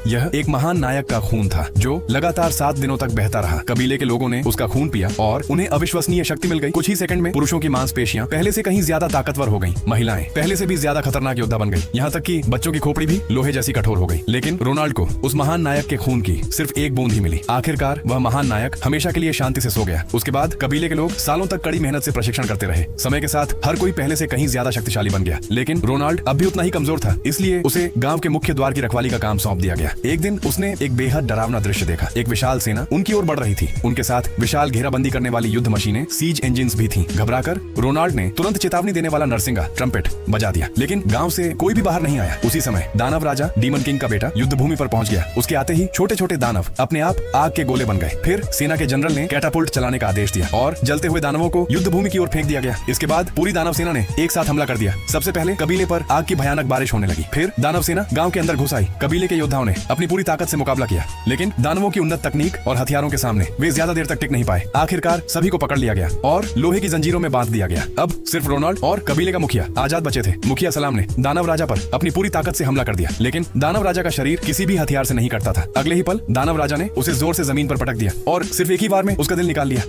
यह एक महान नायक का खून था जो लगातार 7 दिनों तक बहता रहा। कबीले के लोगों ने उसका खून पिया और उन्हें अविश्वसनीय शक्ति मिल गई। कुछ ही सेकंड में पुरुषों की मांसपेशियां पहले से कहीं ज्यादा ताकतवर हो गईं। महिलाएं पहले से भी ज्यादा खतरनाक योद्धा बन गई। यहाँ तक कि बच्चों की खोपड़ी भी लोहे जैसी कठोर हो गई। लेकिन रोनाल्ड को उस महान नायक के खून की सिर्फ एक बूंद ही मिली। आखिरकार वह महान नायक हमेशा के लिए शांति से सो गया। उसके बाद कबीले के लोग सालों तक कड़ी मेहनत से प्रशिक्षण करते रहे। समय के साथ हर कोई पहले से कहीं ज्यादा शक्तिशाली बन गया। लेकिन रोनाल्ड अब भी उतना ही कमजोर था, इसलिए उसे गांव के मुख्य द्वार की रखवाली का काम सौंप दिया गया। एक दिन उसने एक बेहद डरावना दृश्य देखा। एक विशाल सेना उनकी ओर बढ़ रही थी। उनके साथ विशाल घेराबंदी करने वाली युद्ध मशीनें, सीज इंजिन्स भी थीं। घबराकर रोनाल्ड ने तुरंत चेतावनी देने वाला नरसिंगा ट्रम्पेट बजा दिया, लेकिन गांव से कोई भी बाहर नहीं आया। उसी समय दानव राजा डीमन किंग का बेटा युद्ध भूमि पर पहुंच गया। उसके आते ही छोटे छोटे दानव अपने आप आग के गोले बन गए। फिर सेना के जनरल ने कैटापुल्ट चलाने का आदेश दिया और जलते हुए दानवों को युद्ध भूमि की ओर फेंक दिया गया। इसके बाद पूरी दानव सेना ने एक साथ हमला कर दिया। सबसे पहले कबीले पर आग की भयानक बारिश होने लगी। फिर दानव सेना गांव के अंदर घुस आई। कबीले के योद्धाओं ने अपनी पूरी ताकत से मुकाबला किया, लेकिन दानवों की उन्नत तकनीक और हथियारों के सामने वे ज्यादा देर तक टिक नहीं पाए। आखिरकार सभी को पकड़ लिया गया और लोहे की जंजीरों में बांध दिया गया। अब सिर्फ रोनाल्ड और कबीले का मुखिया आजाद बचे थे। मुखिया सलाम ने दानव राजा पर अपनी पूरी ताकत से हमला कर दिया, लेकिन दानव राजा का शरीर किसी भी हथियार से नहीं कटता था। अगले ही पल दानव राजा ने उसे जोर से जमीन पर पटक दिया और सिर्फ एक ही बार में उसका दिल निकाल लिया।